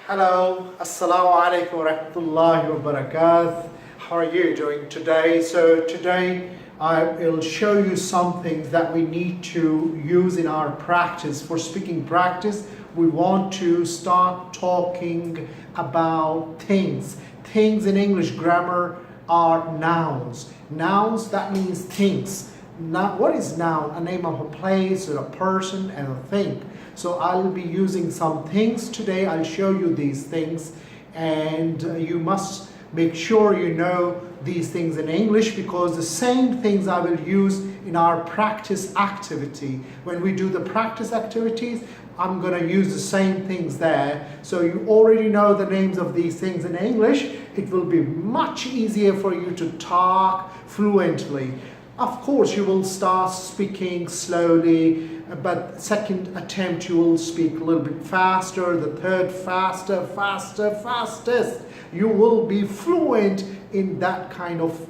Hello, Assalamu alaikum wa rahmatullahi wa barakatuh. How are you doing today? So today I will show you something that we need to use in our practice. For speaking practice, we want to start talking about things. Things in English grammar are nouns. Nouns, that means things. Now, what is noun? A name of a place or a person and a thing. So I'll be using some things today. I'll show you these things, and you must make sure you know these things in English, because the same things I will use in our practice activity. When we do the practice activities, I'm going to use the same things there. So you already know the names of these things in English. It will be much easier for you to talk fluently. Of course, you will start speaking slowly, but second attempt you will speak a little bit faster, the third fastest. You will be fluent in that kind of,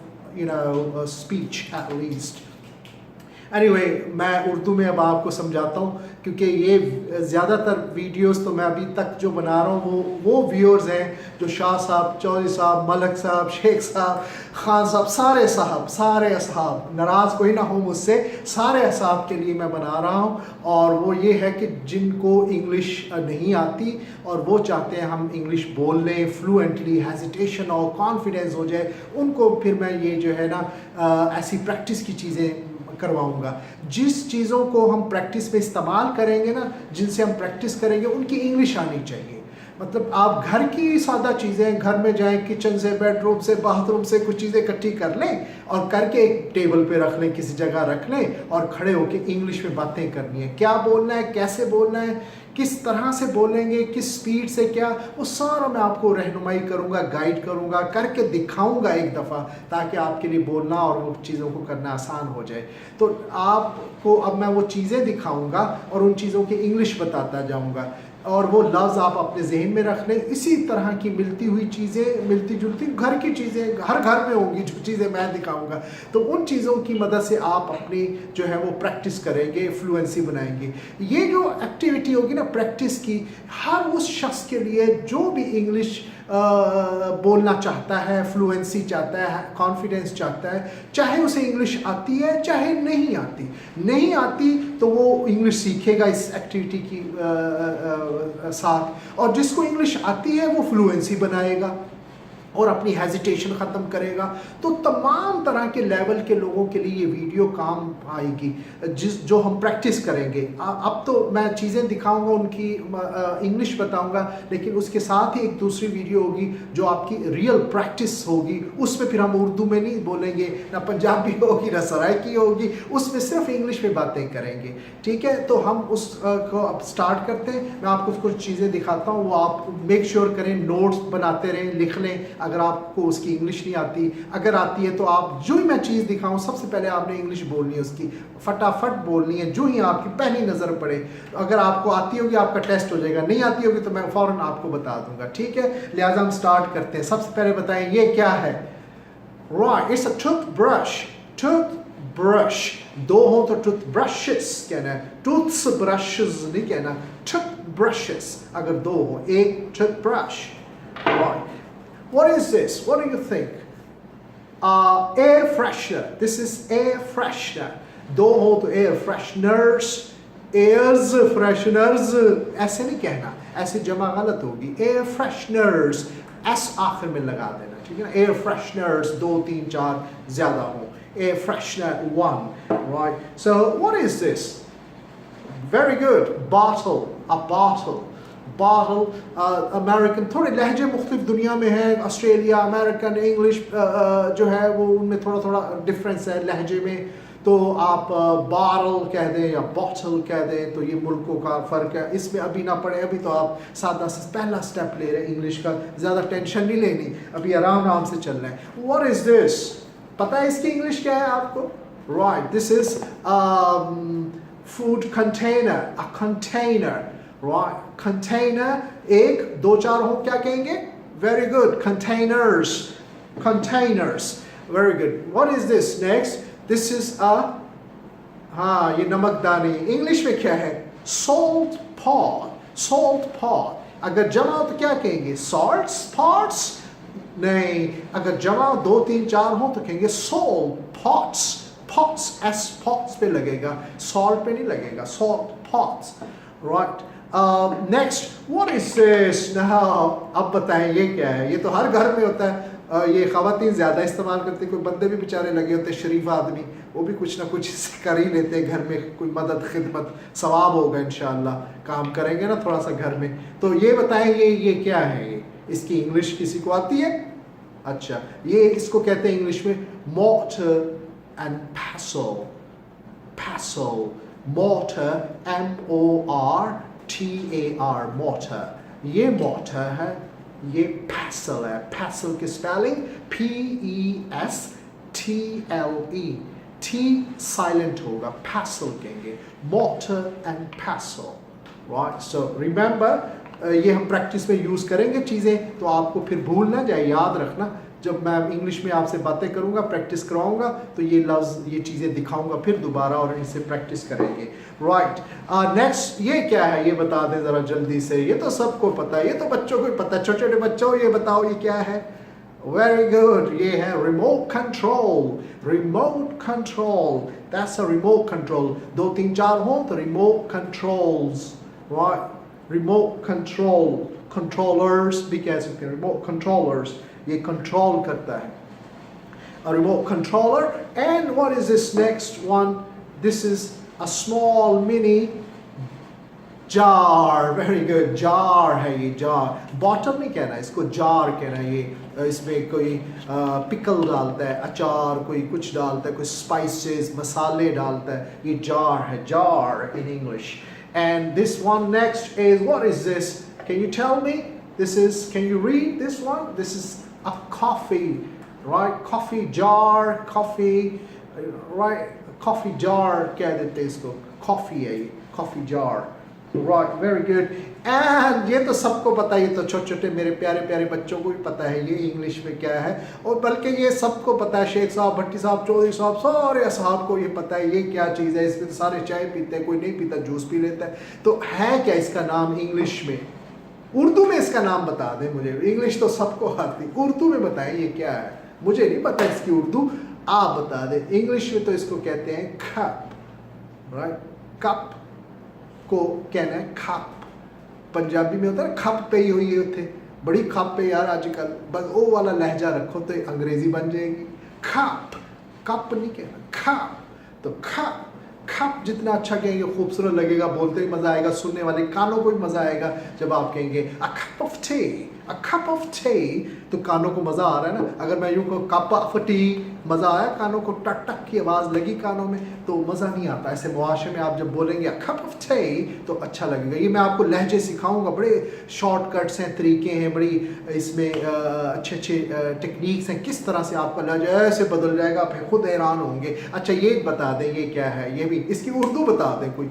speech at least. Anyway, मैं उर्दू में अब आपको समझाता हूँ, क्योंकि ये ज़्यादातर videos तो मैं अभी तक जो बना रहा हूँ वो व्यूअर्स हैं जो शाह साहब, चौधरी साहब, मलक साहब, शेख साहब, खान साहब, सारे असहाब, नाराज़ कोई ना हो मुझसे, सारे असहाब के लिए मैं बना रहा हूँ। और वो ये है कि जिनको इंग्लिश नहीं आती और वो चाहते हैं हम इंग्लिश बोल लें फ्लुएंटली, हेजिटेशन और कॉन्फिडेंस हो जाए, उनको फिर मैं ये जो है ना ऐसी प्रैक्टिस की चीज़ें करवाऊंगा। जिस चीज़ों को हम प्रैक्टिस में इस्तेमाल करेंगे ना, जिनसे हम प्रैक्टिस करेंगे, उनकी इंग्लिश आनी चाहिए। मतलब आप घर की सादा चीज़ें, घर में जाएं, किचन से, बेडरूम से, बाथरूम से कुछ चीज़ें इकट्ठी कर लें और करके एक टेबल पे रख लें, किसी जगह रख लें और खड़े होकर इंग्लिश में बातें करनी है। क्या बोलना है, कैसे बोलना है, किस तरह से बोलेंगे, किस स्पीड से, क्या, वो सारा मैं आपको रहनुमाई करूँगा, गाइड करूँगा, करके दिखाऊँगा एक दफ़ा, ताकि आपके लिए बोलना और वो चीज़ों को करना आसान हो जाए। तो आपको अब मैं वो चीज़ें दिखाऊँगा और उन चीज़ों की इंग्लिश बताता जाऊँगा, और वो लफ्ज़ आप अपने जहन में रख लें। इसी तरह की मिलती हुई चीज़ें, मिलती जुलती घर की चीज़ें हर घर में होंगी, जो चीज़ें मैं दिखाऊंगा, तो उन चीज़ों की मदद से आप अपनी जो है वो प्रैक्टिस करेंगे, फ्लुएंसी बनाएंगे। ये जो एक्टिविटी होगी ना प्रैक्टिस की, हर उस शख्स के लिए जो भी इंग्लिश बोलना चाहता है, फ्लुएंसी चाहता है, कॉन्फिडेंस चाहता है, चाहे उसे इंग्लिश आती है चाहे नहीं आती तो वो इंग्लिश सीखेगा इस एक्टिविटी की साथ, और जिसको इंग्लिश आती है वो फ्लुएंसी बनाएगा और अपनी हेजिटेशन ख़त्म करेगा। तो तमाम तरह के लेवल के लोगों के लिए ये वीडियो काम आएगी, जो हम प्रैक्टिस करेंगे। अब तो मैं चीज़ें दिखाऊंगा, उनकी इंग्लिश बताऊंगा, लेकिन उसके साथ ही एक दूसरी वीडियो होगी जो आपकी रियल प्रैक्टिस होगी। उसमें फिर हम उर्दू में नहीं बोलेंगे, ना पंजाबी होगी, ना सराइकी होगी, उसमें सिर्फ इंग्लिश में बातें करेंगे। ठीक है, तो हम उसको अब स्टार्ट करते हैं। मैं आपको कुछ चीज़ें दिखाता हूँ, वो आप मेक श्योर करें, नोट्स बनाते रहें, लिख लें। अगर आपको उसकी इंग्लिश नहीं आती, अगर आती है तो आप जो ही मैं चीज़ दिखाऊं सबसे पहले आपने इंग्लिश बोलनी है, उसकी फटाफट बोलनी है जो ही आपकी पहली नज़र पड़े। अगर आपको आती होगी आपका टेस्ट हो जाएगा, नहीं आती होगी तो मैं फ़ौरन आपको बता दूंगा। ठीक है, लिहाजा हम स्टार्ट करते हैं। सबसे पहले बताएं ये क्या है। Right, it's a toothbrush. दो हो तो टूथब्रशेस कहना है, टूथ्स ब्रशेस नहीं कहना, टूथब्रशेस अगर दो हो, एक toothbrush. Right, what is this? What do you think? Air freshener. This is air freshener. दो हो तो air fresheners, airs fresheners ऐसे नहीं कहना, ऐसे जमा गलत होगी। air fresheners s आखिर में लगा देना, ठीक है ना। air fresheners 2 3 4 ज़्यादा हो। air freshener 1, right? So what is this? Very good. Bottle, a bottle. Bottle, American, थोड़े लहजे मुख्तलिफ दुनिया में है, ऑस्ट्रेलिया, अमेरिकन, इंग्लिश जो है वो उनमें थोड़ा डिफरेंस है लहजे में। तो आप बॉटल कह दें या बॉटल कह दें, तो ये मुल्कों का फ़र्क है। इसमें अभी ना पड़े, अभी तो आप सादा से पहला स्टेप ले रहे हैं इंग्लिश का, ज़्यादा टेंशन नहीं लेनी, अभी आराम से चल रहे हैं। What is this? पता है इसकी इंग्लिश क्या है आपको? Right, this is food container, a container. Right, container, एक, दो, चार हो, क्या कहेंगे? Very good, containers, very good. What is this next? This is a, हाँ, ये नमकदानी। इंग्लिश में क्या है? Salt pot, अगर जमा हो तो क्या कहेंगे? salts, pots? नहीं, अगर जमा 2 3 4 हो तो कहेंगे salt pots. pots, s pots पे लगेगा, salt पे नहीं लगेगा, salt pots. right? next, what is this? now अब बताएं ये क्या है? ये तो हर घर में होता है, ये ख़वातीन ज़्यादा इस्तेमाल करते, कोई बंदे भी बेचारे लगे होते शरीफ आदमी, वो भी कुछ ना कुछ कर ही लेते हैं घर में, कोई मदद खिदमत सवाब होगा इंशाअल्लाह, काम करेंगे ना थोड़ा सा घर में। तो ये बताएं ये क्या है? ये इसकी इंग्लिश किसी को आती है? अच्छा, ये इसको कहते हैं इंग्लिश में mortar and pestle. pestle, mortar, M-O-R-T-A-R, mortar. ये mortar है, ये pestle है। pestle की स्पेलिंग P-E-S-T-L-E, T साइलेंट होगा, pestle कहेंगे, mortar and pestle, right? So remember, ये हम प्रैक्टिस में यूज़ करेंगे चीज़ें, तो आपको फिर भूल ना जाए, याद रखना। जब मैं इंग्लिश में आपसे बातें करूंगा, प्रैक्टिस कराऊंगा, तो ये लफ्ज़, ये चीज़ें दिखाऊंगा फिर दोबारा और इनसे प्रैक्टिस करेंगे। राइट, नेक्स्ट ये क्या है? ये बता दें ज़रा जल्दी से। ये तो सबको पता है, ये तो बच्चों को पता है। छोटे छोटे बच्चों, ये बताओ ये क्या है? वेरी गुड, ये है remote control. Remote control, that's a remote control. 2 3 4 हो तो remote controls, right? Remote control, controllers भी कह सकते हैं, रिमोट कंट्रोलर्स, ये कंट्रोल करता है। A remote controller. And what is this next one? This is a small mini jar. Very good, jar है ये, jar. Bottle नहीं कहना, इसको jar कहना। ये इसमें कोई पिकल डालता है, अचार कोई कुछ डालता है, कोई स्पाइसेस मसाले डालता है, ये jar है, jar in English. And this one next is, what is this? Can you tell me? This is, can you read this one? This is a coffee, right? Coffee jar, coffee, right? Coffee jar कह देते हैं इसको, coffee है ये, coffee jar, right? Very good. And ये तो सबको पता है, ये तो छोटे छोटे मेरे प्यारे प्यारे बच्चों को भी पता है ये इंग्लिश में क्या है, और बल्कि ये सबको पता है। शेख साहब, भट्टी साहब, चौधरी साहब, सारे असहाब को ये पता है ये क्या चीज़ है। इसमें तो सारे चाय पीते हैं, कोई नहीं पीता, जूस पी लेता है। तो है क्या इसका नाम इंग्लिश में? उर्दू में इसका नाम बता दें मुझे। इंग्लिश तो सबको आती, उर्दू में बताएं ये क्या है? मुझे नहीं पता इसकी उर्दू, आप बता दें। इंग्लिश में तो इसको कहते हैं कप, राइट? कप को कहना है कप। पंजाबी में होता है खप पे ही हुई होते, बड़ी खप पे यार आजकल, बस ओ वाला लहजा रखो तो अंग्रेजी बन जाएगी। कप, कप नहीं कहना, कप। तो कप, कप जितना अच्छा कहेंगे खूबसूरत लगेगा, बोलते ही मज़ा आएगा, सुनने वाले कानों को भी मज़ा आएगा। जब आप कहेंगे a cup of T, a cup of T, तो कानों को मज़ा आ रहा है ना। अगर मैं यूँ कहूँ कप ऑफ टी, मज़ा आया, कानों को टक टक की आवाज़ लगी कानों में, तो मज़ा नहीं आता। ऐसे मुआशरे में आप जब बोलेंगे अ कप ऑफ टी तो अच्छा लगेगा। ये मैं आपको लहजे सिखाऊंगा, बड़े शॉर्टकट्स हैं, तरीके हैं, बड़ी इसमें अच्छे अच्छे टेक्निक्स हैं, किस तरह से आपका लहजा ऐसे बदल जाएगा, आप खुद हैरान होंगे। अच्छा ये बता दें ये क्या है? ये भी इसकी उर्दू बता दें, कोई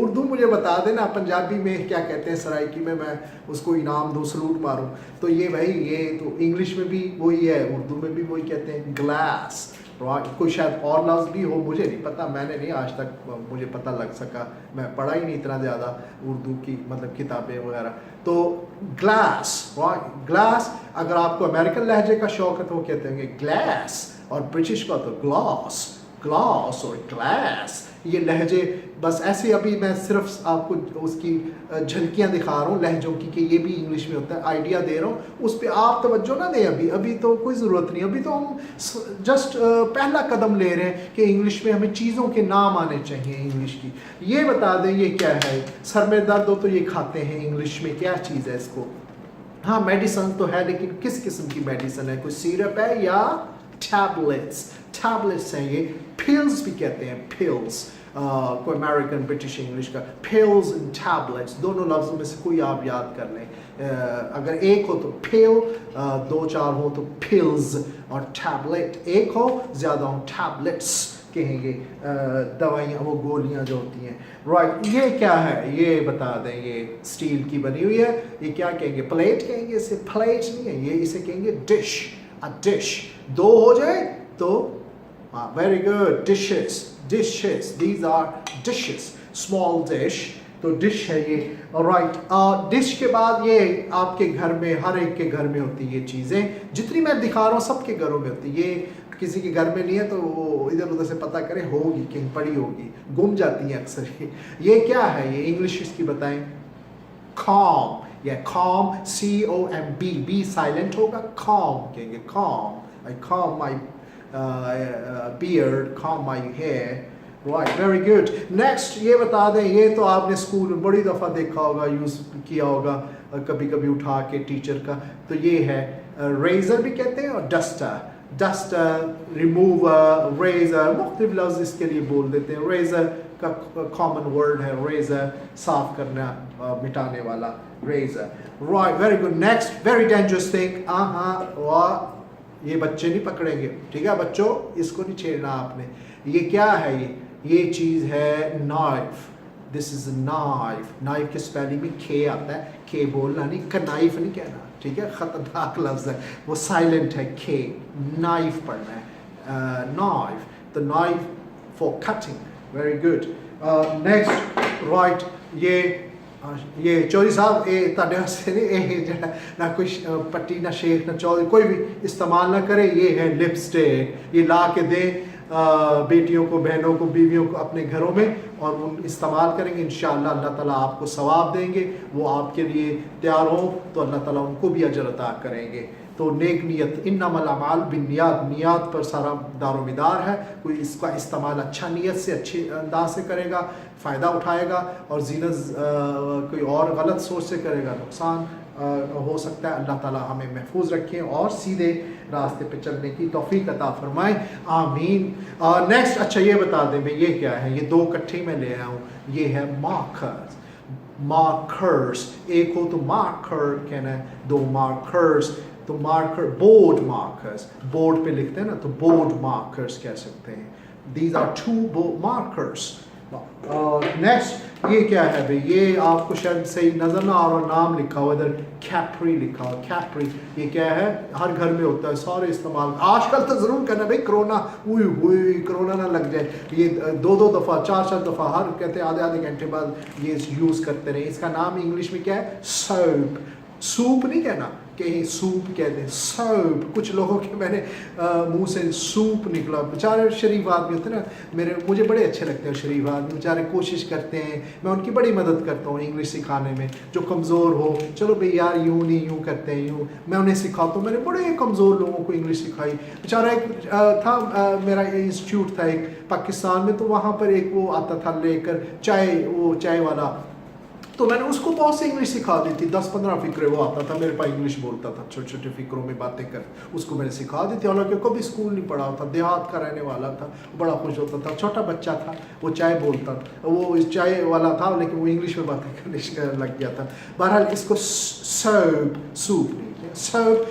उर्दू मुझे बता देना। पंजाबी में क्या कहते हैं सराइकी में, मैं उसको इनाम दूँ, सलूट मारूँ। तो ये भाई, ये तो इंग्लिश में भी वही है, उर्दू में भी वही कहते हैं, ग्लास, राइट? कोई शायद और लफ्ज़ भी हो, मुझे नहीं पता, मैंने नहीं आज तक मुझे पता लग सका, मैं पढ़ा ही नहीं इतना ज़्यादा उर्दू की मतलब किताबें वगैरह। तो ग्लास, राइट? ग्लास, अगर आपको अमेरिकन लहजे का शौक है तो वो कहते हैं ग्लास, और ब्रिटिश का तो ग्लास, ग्लास और ग्लास। ये लहजे बस ऐसे, अभी मैं सिर्फ आपको उसकी झलकियाँ दिखा रहा हूँ लहजों की, कि ये भी इंग्लिश में होता है, आइडिया दे रहा हूँ, उस पर आप तवज्जो ना दें। अभी तो कोई ज़रूरत नहीं, अभी तो हम जस्ट पहला कदम ले रहे हैं कि इंग्लिश में हमें चीज़ों के नाम आने चाहिए इंग्लिश की। ये बता दें ये क्या है? सर में दर्द हो तो ये खाते हैं, इंग्लिश में क्या चीज़ है इसको? हाँ, मेडिसन तो है, लेकिन किस किस्म की मेडिसन है? कोई सिरप है या टैबलेट्स? टैबलेट्स हैं ये, पिल्स भी कहते हैं, पिल्स। कोई अमेरिकन, ब्रिटिश, इंग्लिश का, पिल्स एंड टैबलेट्स, दोनों लफ्ज़ों में से कोई आप याद कर लें। अगर एक हो तो पिल, 2 4 हो तो पिल्स, और टैबलेट एक हो, ज़्यादा हो टैबलेट्स कहेंगे। दवाइयाँ, वो गोलियाँ जो होती हैं, राइट? ये क्या है? ये बता दें। ये स्टील की बनी हुई है, ये क्या कहेंगे? प्लेट कहेंगे इसे? प्लेट नहीं है ये, इसे कहेंगे डिश, अ डिश। 2 हो जाए तो very good, dishes, dishes, these are dishes, small dish, तो डिश है ये, राइट। डिश के बाद ये आपके घर में, हर एक के घर में होती है ये चीज़ें, जितनी मैं दिखा रहा हूँ सबके घरों में होती है। ये किसी के घर में नहीं है तो वो इधर उधर से पता करे, होगी कहीं पड़ी होगी, गुम जाती है अक्सर। ये क्या है, ये इंग्लिश इसकी बताएं। calm, या calm, C-O-M-B, B साइलेंट होगा, calm कहेंगे, calm, I calm my beard, calm my hair, right, very good। next ये बता दें, ये तो आपने स्कूल में बड़ी दफ़ा देखा होगा, यूज़ किया होगा कभी कभी उठा के टीचर का, तो ये है रेजर भी कहते हैं और डस्टर। डस्टर, रिमूवर, रेजर, मुख्तलिफ लफ्ज़ इसके लिए बोल देते हैं। रेजर का कॉमन वर्ड है रेजर, साफ करना, मिटाने वाला razor, right, very good. Next very dangerous thing, वाह, ये बच्चे नहीं पकड़ेंगे, ठीक है बच्चों, इसको नहीं छेड़ना आपने। ये क्या है, ये चीज़ है knife. This is knife. Knife के स्पेलिंग में के आता है, के बोलना नहीं, कनाइफ नहीं कहना, ठीक है, खतरनाक लफ्ज़ है, वो साइलेंट है, के, नाइफ पढ़ना है, knife, the knife for cutting, very good. Next, right, ये चौधरी साहब, ये ताड़े वास्ते नहीं, ना कोई पट्टी ना शेख ना चौधरी कोई भी इस्तेमाल ना करे, ये है लिपस्टिक। ये ला के दें बेटियों को, बहनों को, बीवियों को अपने घरों में, और उन इस्तेमाल करेंगे, इंशाअल्लाह अल्लाह ताला आपको सवाब देंगे। वो आपके लिए तैयार हो तो अल्लाह ताला उनको भी अजर अता करेंगे। तो नेक नियत, इन्नमल अमाल बिन्नियात, नियत पर सारा दारोमदार है। कोई इसका इस्तेमाल अच्छा नियत से, अच्छे अंदाज से करेगा, फ़ायदा उठाएगा, और जीनत कोई और गलत सोच से करेगा, नुकसान हो सकता है। अल्लाह ताला हमें महफूज रखें और सीधे रास्ते पे चलने की तौफीक अता फरमाएं, आमीन। नेक्स्ट, अच्छा ये बता दें मैं, ये क्या है, ये दो इकट्ठे में ले आया हूँ, ये है मार्कर्स। मार्कर्स, एक हो तो मार्कर कहना है, दो मार्कर्स, तो मार्कर, बोर्ड मार्कर्स, बोर्ड पे लिखते हैं ना, तो बोर्ड मार्कर्स कह सकते हैं। These are two markers. Next, ये क्या है भाई, ये आपको शायद सही नजर ना आ रहा, नाम लिखा हुआ इधर, कैप्री लिखा हुआ, कैप्री। ये क्या है, हर घर में होता है, सारे इस्तेमाल आजकल तो ज़रूर करना भाई, कोरोना हुई कोरोना ना लग जाए। ये दो दफ़ा, चार दफ़ा, हर कहते हैं आधे घंटे बाद ये यूज़ करते रहे। इसका नाम इंग्लिश में क्या है, सोप। सूप नहीं कहना, कहीं सूप कहते हैं, सूप। कुछ लोगों के मैंने मुंह से सूप निकला, बेचारे शरीफ आदमी होते हैं ना, मुझे बड़े अच्छे लगते हैं शरीफ आदमी, बेचारे कोशिश करते हैं, मैं उनकी बड़ी मदद करता हूँ इंग्लिश सिखाने में। जो कमज़ोर हो, चलो भाई यार यूँ नहीं, यूँ करते हैं, यूँ, मैं उन्हें सिखाता हूँ। मैंने बड़े कमज़ोर लोगों को इंग्लिश सिखाई। बेचारा एक था, मेरा इंस्टीट्यूट था एक पाकिस्तान में, तो वहाँ पर एक वो आता था लेकर चाय वाला, तो मैंने उसको बहुत सी इंग्लिश सिखा दी थी। 10-15 फ़िक्रे वो आता था मेरे पास, इंग्लिश बोलता था, छोटे छोटे फ़िक्रों में बातें कर, उसको मैंने सिखा दी थी। हालांकि कभी स्कूल नहीं पढ़ा था, देहात का रहने वाला था, बड़ा खुश होता था, छोटा बच्चा था, वो चाय बोलता था, वो चाय वाला था, लेकिन वो इंग्लिश में बातें करने लग गया था। बहरहाल इसको सूप नहीं, सोप,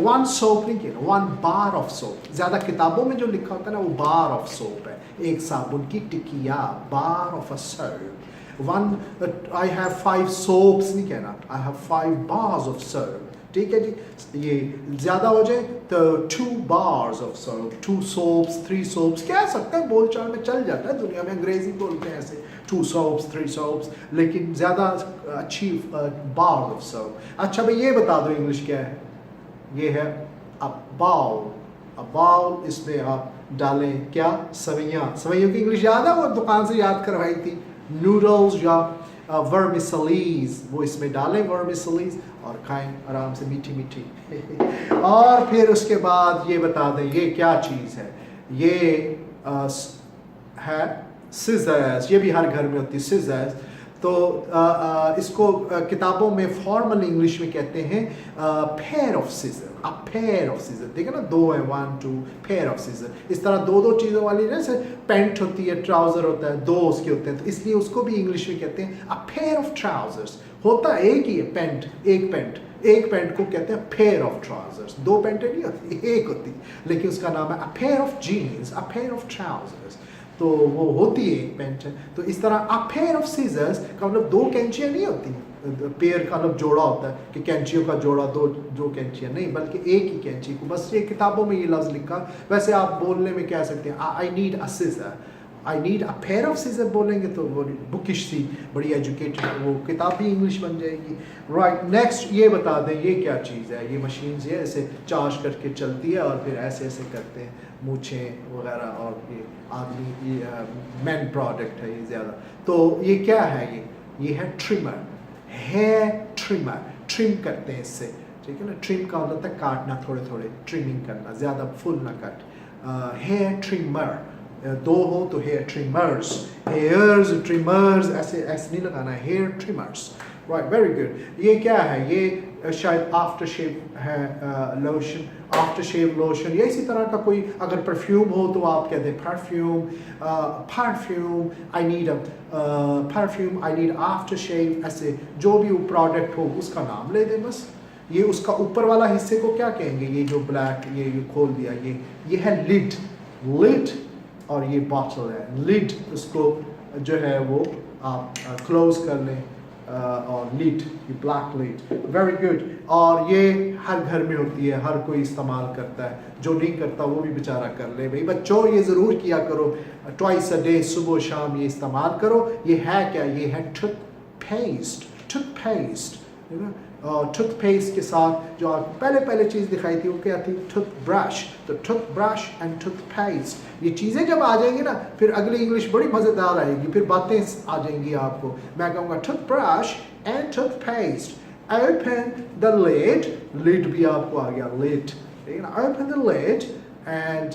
वन सोप नहीं किया, वन बार ऑफ सोप। ज़्यादा किताबों में जो लिखा होता है ना, वो बार ऑफ सोप है, एक साबुन की टिकिया, bar of a soap. One, I have 5 soaps नहीं कहना, I have 5 bars of soap, ठीक है जी। ये ज़्यादा हो जाए तो 2 bars of soap, 2 soaps, 3 soaps कह सकते हैं, बोलचाल में चल जाता है, दुनिया में अंग्रेज़ी बोलते हैं ऐसे, 2 soaps, 3 soaps, लेकिन ज़्यादा अच्छी bars of soap। अच्छा भाई ये बता दो इंग्लिश क्या है, ये है a bowl। a bowl, इसमें आप डालें क्या, सवैयाँ। सवैयों की इंग्लिश याद है, वो दुकान से याद करवाई थी, नूडल्स या वर्मिसलीज, वो इसमें डालें वर्मिसलीज और खाएं आराम से, मीठी मीठी। और फिर उसके बाद ये बता दें ये क्या चीज़ है, ये है सिजर्स। ये भी हर घर में होती है सिजर्स। तो इसको किताबों में फॉर्मल इंग्लिश में कहते हैं pair of scissor. A pair of scissor, ठीक है ना, 2 है, 1 2, पेयर ऑफ सीजर। इस तरह दो चीज़ों वाली, जैसे पैंट होती है, ट्राउज़र होता है, 2 उसके होते हैं, तो इसलिए उसको भी इंग्लिश में कहते हैं अ पेयर ऑफ ट्राउजर्स। होता एक ही है पैंट, एक पैंट को कहते हैं पेयर ऑफ ट्राउजर्स। 2 पैंटें नहीं होती, एक होती, लेकिन उसका नाम है a pair of jeans, a pair of trousers. तो वो होती है एक पेंट है। तो इस तरह अ पेयर ऑफ सीजर्स का मतलब 2 कैंचियाँ नहीं होती, पेयर का मतलब जोड़ा होता है कि कैंचियों का जोड़ा, दो कैंचियाँ नहीं, बल्कि एक ही कैंची को, बस ये किताबों में ये लफ्ज़ लिखा। वैसे आप बोलने में कह सकते हैं I need a scissor, I need a pair of scissor बोलेंगे तो वो बुकिश सी बड़ी एजुकेटेड वो किताब भी इंग्लिश बन जाएगी। राइट नेक्स्ट ये बता दें ये क्या चीज़ है। ये मशीन है ऐसे चार्ज करके चलती है और फिर ऐसे ऐसे करते हैं मूछें वगैरह और ये आदमी ये मैन प्रोडक्ट है ये ज़्यादा। तो ये क्या है ये है ट्रिमर, हेयर ट्रिमर। ट्रिम करते हैं इससे, ठीक है ना। ट्रिम का मतलब होता है काटना, थोड़े थोड़े ट्रिमिंग करना, ज़्यादा फुल ना कट। हेयर ट्रिमर दो हो तो हेयर ट्रिमर्स, हेयर्स ट्रिमर्स ऐसे ऐसे नहीं लगाना है, hair trimmers. Right very good. ये क्या है ये शायद आफ्टर शेव है लोशन, आफ्टर शेव लोशन या इसी तरह का कोई अगर परफ्यूम हो तो आप कहते हैं perfume, perfume I need perfume, I need after shave, ऐसे जो भी वो प्रोडक्ट हो उसका नाम ले दें बस। ये उसका ऊपर वाला हिस्से को क्या कहेंगे, ये जो ब्लैक ये खोल दिया ये है लिड, लिड और ये बॉटल है लिड। उसको जो है वो आप क्लोज कर लें और लिड, ये ब्लैक लिड। Very good. और ये हर घर में होती है, हर कोई इस्तेमाल करता है, जो नहीं करता वो भी बेचारा कर ले। भाई बच्चों ये ज़रूर किया करो, ट्वाइस अ डे, सुबह शाम ये इस्तेमाल करो। ये है क्या, ये है टूथपेस्ट, टूथपेस्ट है ना। और टूथपेस्ट के साथ जो आप पहले चीज़ दिखाई थी वो क्या थी, टूथब्रश। तो टूथब्रश एंड टूथपेस्ट ये चीज़ें जब आ जाएंगी ना फिर अगली इंग्लिश बड़ी मज़ेदार आएगी, फिर बातें आ जाएंगी आपको। मैं कहूँगा toothbrush and toothpaste. Open the lid, lid भी आपको आ गया लिड, ठीक है ना। Open the lid and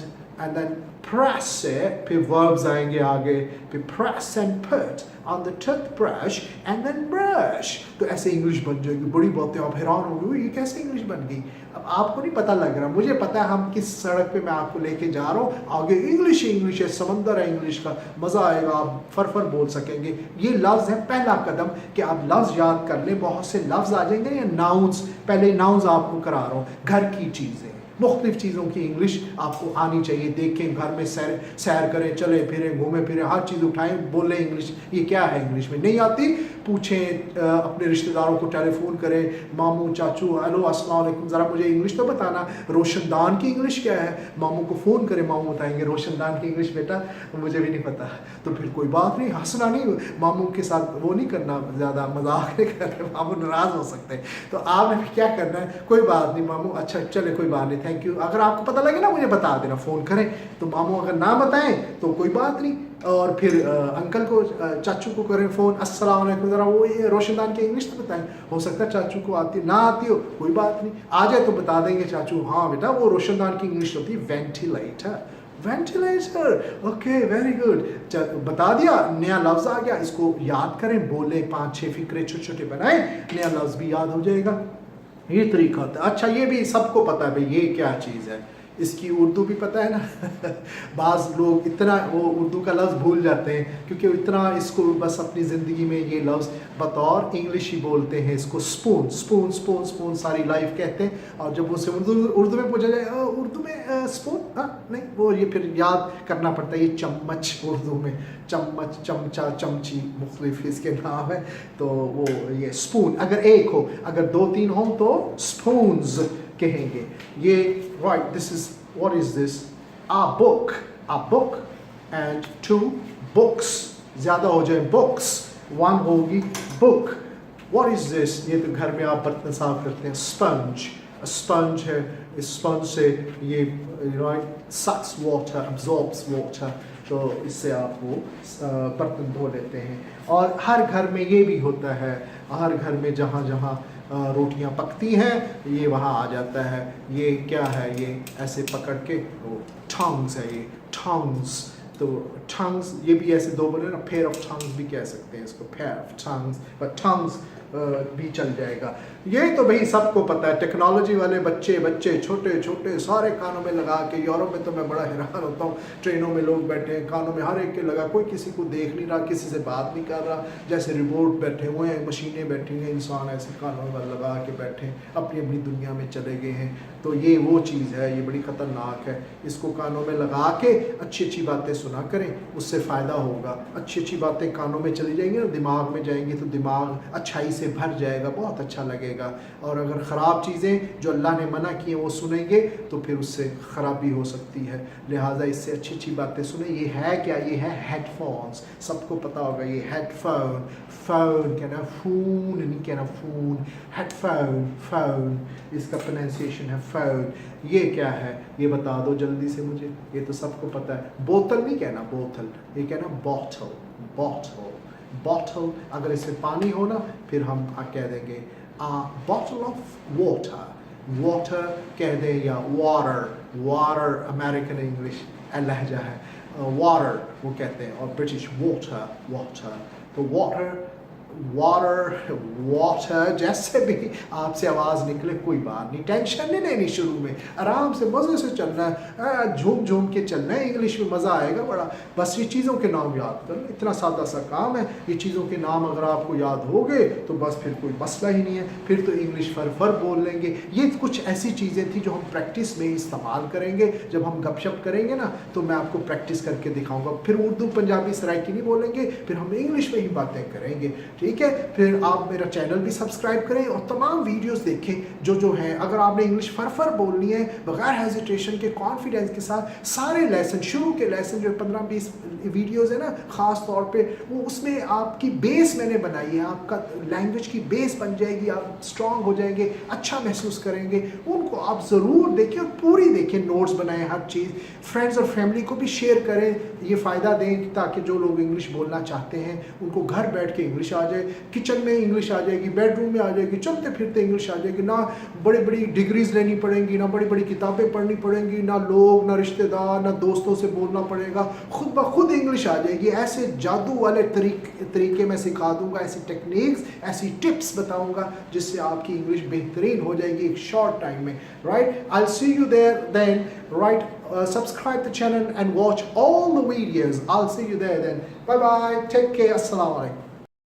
then press it, फिर verbs आएंगे आगे, फिर press and put on the toothbrush and then brush। तो ऐसे इंग्लिश बन जाएगी, बड़ी बातें आप हैरान होंगे ये कैसे इंग्लिश बन गई। अब आपको नहीं पता लग रहा, मुझे पता है हम किस सड़क पे मैं आपको लेके जा रहा हूँ। आगे इंग्लिश ही इंग्लिश है, समंदर है इंग्लिश का, मज़ा आएगा, आप फर बोल सकेंगे। ये लफ्ज़ है पहला कदम कि आप लफ्ज़ याद कर लें। बहुत से लफ्ज़ आ जाएंगे या नाउन्स, पहले नाउन्स आपको करा रहा हूँ। घर की चीज़ें, मुख्तलिफ चीज़ों की इंग्लिश आपको आनी चाहिए। देखें घर में सैर करें, चले फिरें, घूमें फिरें, हर चीज़ उठाएं, बोलें इंग्लिश। ये क्या है इंग्लिश में नहीं आती पूछें, अपने रिश्तेदारों को टेलीफोन करें, मामू चाचू हेलो अस्सलाम वालेकुम, ज़रा मुझे इंग्लिश तो बताना, रोशनदान की इंग्लिश क्या है। मामू को फ़ोन करें, मामू बताएंगे रोशनदान की इंग्लिश बेटा मुझे भी नहीं पता। तो फिर कोई बात नहीं, हंसना नहीं, मामू के साथ वो नहीं करना, ज़्यादा मजाक नहीं करना, मामू नाराज़ हो सकते हैं। तो आपने क्या करना है, कोई बात नहीं मामू, अच्छा चले कोई बात नहीं, थैंक यू। अगर आपको पता लगे ना मुझे बता देना, फ़ोन करें। तो मामू अगर ना बताएं तो कोई बात नहीं, और फिर अंकल को चाचू को करें फ़ोन, अस्सलाम वालेकुम, ज़रा वो ये रोशनदान की इंग्लिश तो बताएं। हो सकता है चाचू को आती ना आती हो, कोई बात नहीं, आ जाए तो बता देंगे चाचू हाँ बेटा वो रोशनदान की इंग्लिश होती है ventilator, ventilator. Okay very good, बता दिया, नया लफ्ज़ आ गया, इसको याद करें, बोले 5-6 फिक्रे छोटे छोटे बनाए, नया लफ्ज़ भी याद हो जाएगा। ये तरीका होता है। अच्छा ये भी सबको पता है भाई ये क्या चीज़ है, इसकी उर्दू भी पता है ना। बाज़ लोग इतना वो उर्दू का लफ्ज़ भूल जाते हैं क्योंकि इतना इसको बस अपनी ज़िंदगी में ये लफ्ज़ बतौर इंग्लिश ही बोलते हैं। इसको स्पून स्पून स्पून स्पून सारी लाइफ कहते हैं, और जब उसे उर्दू में पूछा जाए उर्दू में स्पून नहीं, वो ये फिर याद करना पड़ता है। ये चम्मच उर्दू में, चम्मच चमचा चमची मुख्तलिफ इसके नाम है। तो वो ये स्पून अगर एक हो, अगर 2-3 हो तो स्पून्स कहेंगे। ये right, this is what is this, a book and 2 books, ज़्यादा हो जाए books, 1 होगी book। What is this? ये तो घर में आप बर्तन साफ करते हैं, sponge, sponge है, इस sponge से ये right sucks water, absorbs water, तो इससे आप वो बर्तन धो लेते हैं। और हर घर में ये भी होता है, हर घर में जहाँ जहाँ रोटियां पकती हैं ये वहाँ आ जाता है। ये क्या है, ये ऐसे पकड़ के वो टंग्स है, ये टंग्स। तो टंग्स ये भी ऐसे 2 बोले ना, पेयर ऑफ टंग्स भी कह सकते हैं इसको, पेयर ऑफ टंग्स, पर टंग्स भी चल जाएगा। ये तो भाई सबको पता है, टेक्नोलॉजी वाले बच्चे छोटे छोटे सारे कानों में लगा के, यूरोप में तो मैं बड़ा हैरान होता हूँ, ट्रेनों में लोग बैठे हैं कानों में हर एक के लगा, कोई किसी को देख नहीं रहा, किसी से बात नहीं कर रहा, जैसे रिमोट बैठे हुए हैं, मशीनें बैठी हुई हैं, इंसान ऐसे कानों में लगा के बैठे हैं, अपनी अपनी दुनिया में चले गए हैं। तो ये वो चीज़ है, ये बड़ी ख़तरनाक है। इसको कानों में लगा के अच्छी अच्छी बातें सुना करें, उससे फ़ायदा होगा। अच्छी अच्छी बातें कानों में चली जाएंगी ना, दिमाग में जाएंगी तो दिमाग अच्छाई से से भर जाएगा, बहुत अच्छा लगेगा। और अगर ख़राब चीज़ें जो अल्लाह ने मना की हैं वो सुनेंगे तो फिर उससे ख़राबी हो सकती है। लिहाजा इससे अच्छी अच्छी बातें सुने। ये है क्या? ये है हेडफोन्स। सबको पता होगा ये हेडफोन, फ़ोन कहना, फ़ोन नहीं कहना, फ़ोन, हेडफोन, फ़ोन, इसका प्रोनाउंसिएशन है फ़ोन। ये क्या है ये बता दो जल्दी से मुझे, ये तो सबको पता है। बोतल नहीं कहना बोतल, ये कहना बॉटल, बॉटल, बॉटल। अगर इसमें पानी हो ना फिर हम कह देंगे बॉटल ऑफ वाटर, वाटर कह दें, या वाटर, वाटर अमेरिकन इंग्लिश लहजा है, वाटर वो कहते हैं, और ब्रिटिश वाटर, वाटर। तो वाटर, वाटर, वाटर, जैसे भी आपसे आवाज़ निकले कोई बात नहीं, टेंशन नहीं लेनी, शुरू में आराम से मज़े से चलना है, झूम झूम के चलना है, इंग्लिश में मज़ा आएगा बड़ा। बस ये चीज़ों के नाम याद करना, इतना सादा सा काम है। ये चीज़ों के नाम अगर आपको याद हो गए तो बस फिर कोई मसला ही नहीं है, फिर तो इंग्लिश फर बोल लेंगे। ये कुछ ऐसी चीज़ें थी जो हम प्रैक्टिस में इस्तेमाल करेंगे। जब हम गपशप करेंगे ना तो मैं आपको प्रैक्टिस करके दिखाऊँगा। फिर उर्दू पंजाबी सराइकी नहीं बोलेंगे, फिर हम इंग्लिश में ही बातें करेंगे, ठीक है। फिर आप मेरा चैनल भी सब्सक्राइब करें और तमाम वीडियोस देखें जो हैं। अगर आपने इंग्लिश फर बोलनी है बगैर हेजिटेशन के, कॉन्फिडेंस के साथ, सारे लेसन, शुरू के लेसन जो 15-20 वीडियोस है ना, ख़ास तौर पे वो, उसमें आपकी बेस मैंने बनाई है, आपका लैंग्वेज की बेस बन जाएगी, आप स्ट्रॉन्ग हो जाएंगे, अच्छा महसूस करेंगे। उनको आप ज़रूर देखें और पूरी देखें, नोट्स बनाएं, हर चीज़। फ्रेंड्स और फैमिली को भी शेयर करें, ये फ़ायदा दें ताकि जो लोग इंग्लिश बोलना चाहते हैं उनको घर बैठ के इंग्लिश आ जाए। किचन में इंग्लिश आ जाएगी, बेडरूम में आ जाएगी, चलते फिरते इंग्लिश आ जाएगी। ना बड़ी बड़ी डिग्रीज लेनी पड़ेंगी, ना बड़ी बड़ी किताबें पढ़नी पड़ेंगी, ना लोग, ना रिश्तेदार, ना दोस्तों से बोलना पड़ेगा, खुद ब खुद इंग्लिश आ जाएगी। ऐसे जादू वाले तरीके मैं सिखा दूंगा, ऐसी टेक्निक्स, ऐसी टिप्स बताऊंगा जिससे आपकी इंग्लिश बेहतरीन हो जाएगी एक शॉर्ट टाइम में, right. I will see you there then, right. Subscribe the channel and watch all the videos. I'll see you there then. Bye bye. Take care. Assalamu alaikum.